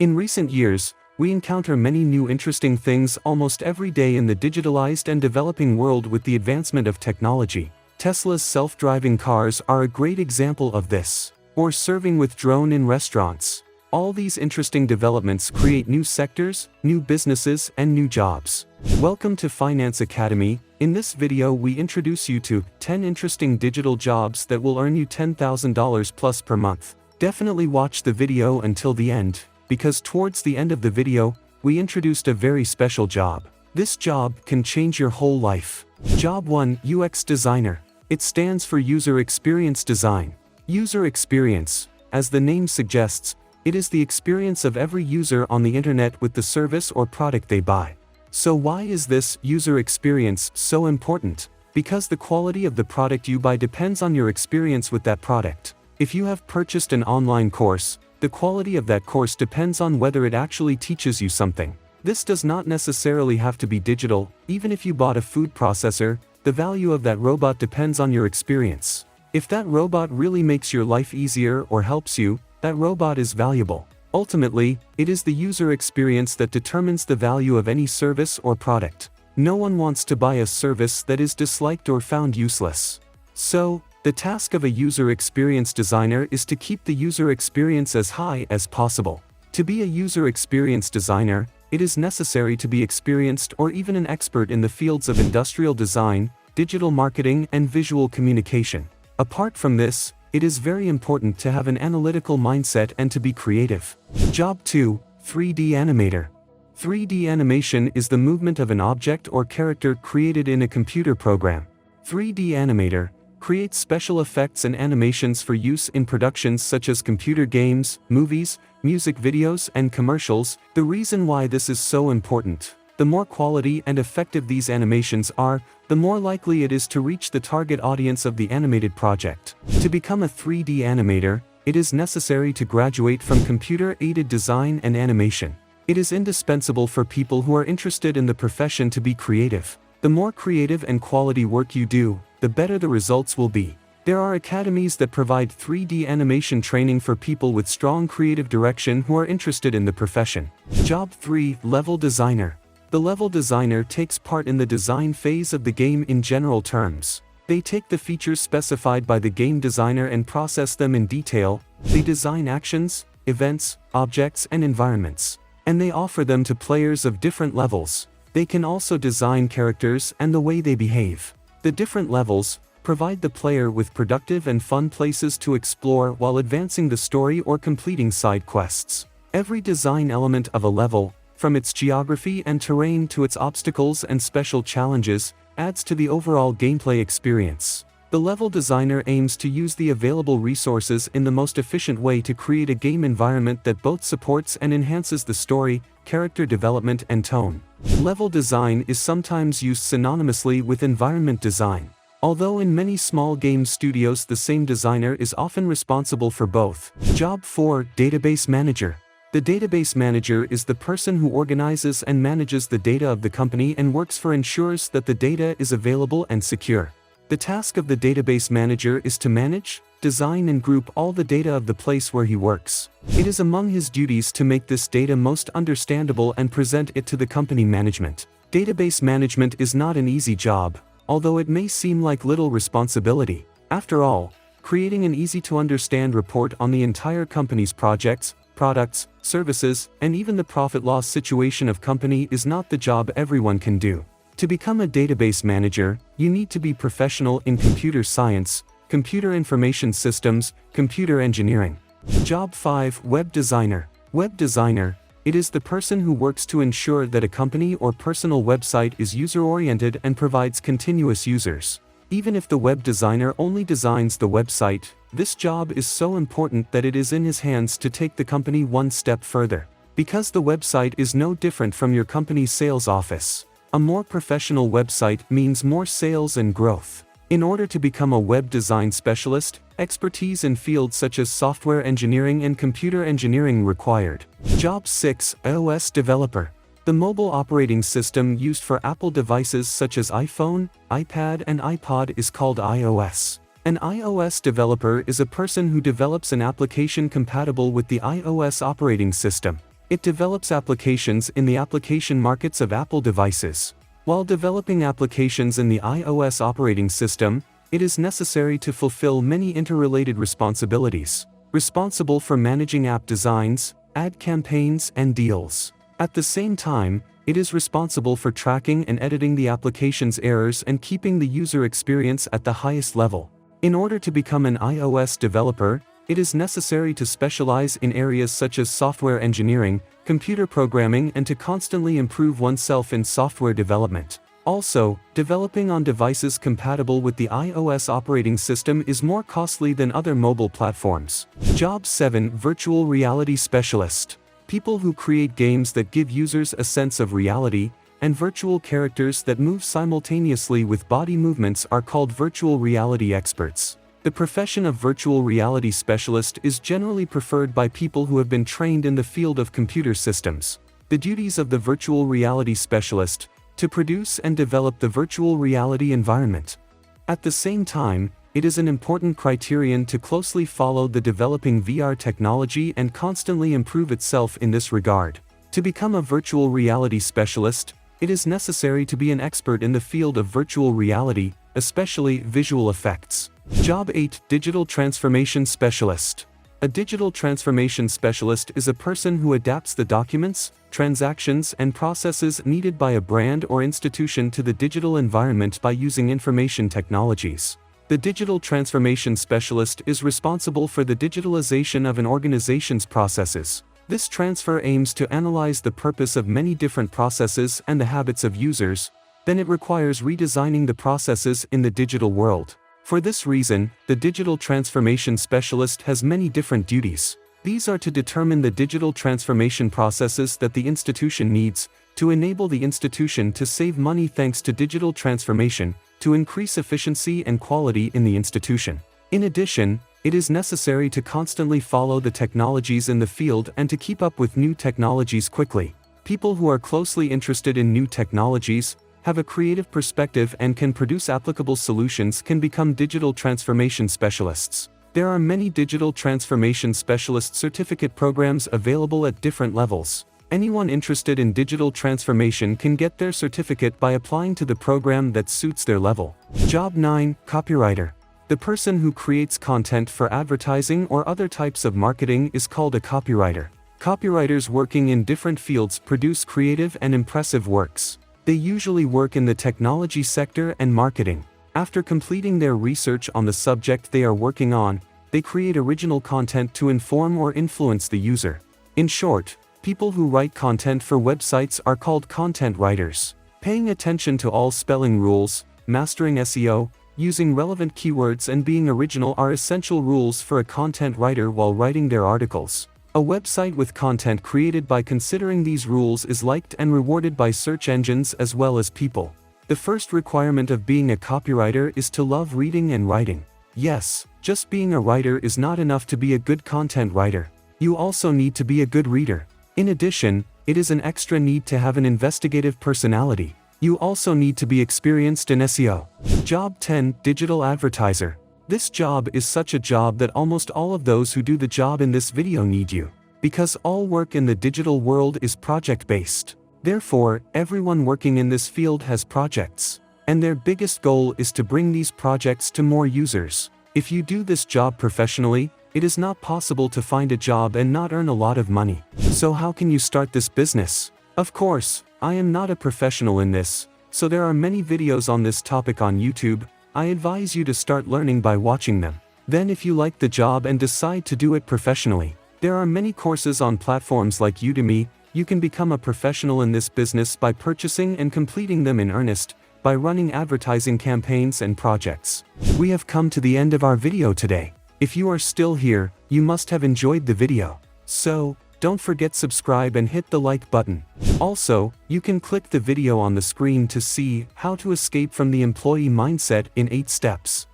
In recent years, we encounter many new interesting things almost every day in the digitalized and developing world with the advancement of technology. Tesla's self-driving cars are a great example of this. Or serving with drone in restaurants. All these interesting developments create new sectors, new businesses, and new jobs. Welcome to Finance Academy. In this video we introduce you to 10 interesting digital jobs that will earn you $10,000 plus per month. Definitely watch the video until the end, because towards the end of the video, we introduced a very special job. This job can change your whole life. Job 1, UX Designer. It stands for User Experience Design. User experience, as the name suggests, it is the experience of every user on the internet with the service or product they buy. So why is this user experience so important? Because the quality of the product you buy depends on your experience with that product. If you have purchased an online course, the quality of that course depends on whether it actually teaches you something. This does not necessarily have to be digital. Even if you bought a food processor, the value of that robot depends on your experience. If that robot really makes your life easier or helps you, that robot is valuable. Ultimately, it is the user experience that determines the value of any service or product. No one wants to buy a service that is disliked or found useless. So, the task of a user experience designer is to keep the user experience as high as possible. To be a user experience designer, it is necessary to be experienced or even an expert in the fields of industrial design, digital marketing, and visual communication. Apart from this, it is very important to have an analytical mindset and to be creative. Job 2, 3D Animator. 3D animation is the movement of an object or character created in a computer program. 3D Animator creates special effects and animations for use in productions such as computer games, movies, music videos, and commercials. The reason why this is so important: the more quality and effective these animations are, the more likely it is to reach the target audience of the animated project. To become a 3D animator, it is necessary to graduate from computer-aided design and animation. It is indispensable for people who are interested in the profession to be creative. The more creative and quality work you do, the better the results will be. There are academies that provide 3D animation training for people with strong creative direction who are interested in the profession. Job 3, Level Designer. The level designer takes part in the design phase of the game in general terms. They take the features specified by the game designer and process them in detail. They design actions, events, objects, and environments. And they offer them to players of different levels. They can also design characters and the way they behave. The different levels provide the player with productive and fun places to explore while advancing the story or completing side quests. Every design element of a level, from its geography and terrain to its obstacles and special challenges, adds to the overall gameplay experience. The level designer aims to use the available resources in the most efficient way to create a game environment that both supports and enhances the story, character development, and tone. Level design is sometimes used synonymously with environment design. Although in many small game studios the same designer is often responsible for both. Job 4, Database Manager. The database manager is the person who organizes and manages the data of the company and works for ensures that the data is available and secure. The task of the database manager is to manage, design, and group all the data of the place where he works. It is among his duties to make this data most understandable and present it to the company management. Database management is not an easy job, although it may seem like little responsibility. After all, creating an easy-to-understand report on the entire company's projects, products, services, and even the profit-loss situation of company is not the job everyone can do. To become a database manager, you need to be professional in computer science, computer information systems, computer engineering. Job 5, Web Designer. Web designer, it is the person who works to ensure that a company or personal website is user-oriented and provides continuous users. Even if the web designer only designs the website, this job is so important that it is in his hands to take the company one step further. Because the website is no different from your company's sales office. A more professional website means more sales and growth. In order to become a web design specialist, expertise in fields such as software engineering and computer engineering required. Job 6, iOS Developer. The mobile operating system used for Apple devices such as iPhone, iPad, and iPod is called iOS. An iOS developer is a person who develops an application compatible with the iOS operating system. It develops applications in the application markets of Apple devices. While developing applications in the iOS operating system, it is necessary to fulfill many interrelated responsibilities, responsible for managing app designs, ad campaigns, and deals. At the same time, it is responsible for tracking and editing the application's errors and keeping the user experience at the highest level. In order to become an iOS developer, it is necessary to specialize in areas such as software engineering, computer programming, and to constantly improve oneself in software development. Also, developing on devices compatible with the iOS operating system is more costly than other mobile platforms. Job 7: Virtual Reality Specialist. People who create games that give users a sense of reality, and virtual characters that move simultaneously with body movements are called virtual reality experts. The profession of virtual reality specialist is generally preferred by people who have been trained in the field of computer systems. The duties of the virtual reality specialist: to produce and develop the virtual reality environment. At the same time, it is an important criterion to closely follow the developing VR technology and constantly improve itself in this regard. To become a virtual reality specialist, it is necessary to be an expert in the field of virtual reality, especially visual effects. Job 8: Digital Transformation Specialist. A digital transformation specialist is a person who adapts the documents, transactions, and processes needed by a brand or institution to the digital environment by using information technologies. The digital transformation specialist is responsible for the digitalization of an organization's processes. This transfer aims to analyze the purpose of many different processes and the habits of users, then it requires redesigning the processes in the digital world. For this reason, the digital transformation specialist has many different duties. These are to determine the digital transformation processes that the institution needs, to enable the institution to save money thanks to digital transformation, to increase efficiency and quality in the institution. In addition, it is necessary to constantly follow the technologies in the field and to keep up with new technologies quickly. People who are closely interested in new technologies, have a creative perspective, and can produce applicable solutions can become digital transformation specialists. There are many digital transformation specialist certificate programs available at different levels. Anyone interested in digital transformation can get their certificate by applying to the program that suits their level. Job 9: Copywriter. The person who creates content for advertising or other types of marketing is called a copywriter. Copywriters working in different fields produce creative and impressive works. They usually work in the technology sector and marketing. After completing their research on the subject they are working on, they create original content to inform or influence the user. In short, people who write content for websites are called content writers. Paying attention to all spelling rules, mastering SEO, using relevant keywords, and being original are essential rules for a content writer while writing their articles. A website with content created by considering these rules is liked and rewarded by search engines as well as people. The first requirement of being a copywriter is to love reading and writing. Yes, just being a writer is not enough to be a good content writer. You also need to be a good reader. In addition, it is an extra need to have an investigative personality. You also need to be experienced in SEO. Job 10: Digital Advertiser. This job is such a job that almost all of those who do the job in this video need you. Because all work in the digital world is project-based. Therefore, everyone working in this field has projects. And their biggest goal is to bring these projects to more users. If you do this job professionally, it is not possible to find a job and not earn a lot of money. So how can you start this business? Of course, I am not a professional in this, so there are many videos on this topic on YouTube. I advise you to start learning by watching them. Then if you like the job and decide to do it professionally, there are many courses on platforms like Udemy. You can become a professional in this business by purchasing and completing them in earnest, by running advertising campaigns and projects. We have come to the end of our video today. If you are still here, you must have enjoyed the video. So, don't forget subscribe and hit the like button. Also, you can click the video on the screen to see how to escape from the employee mindset in 8 steps.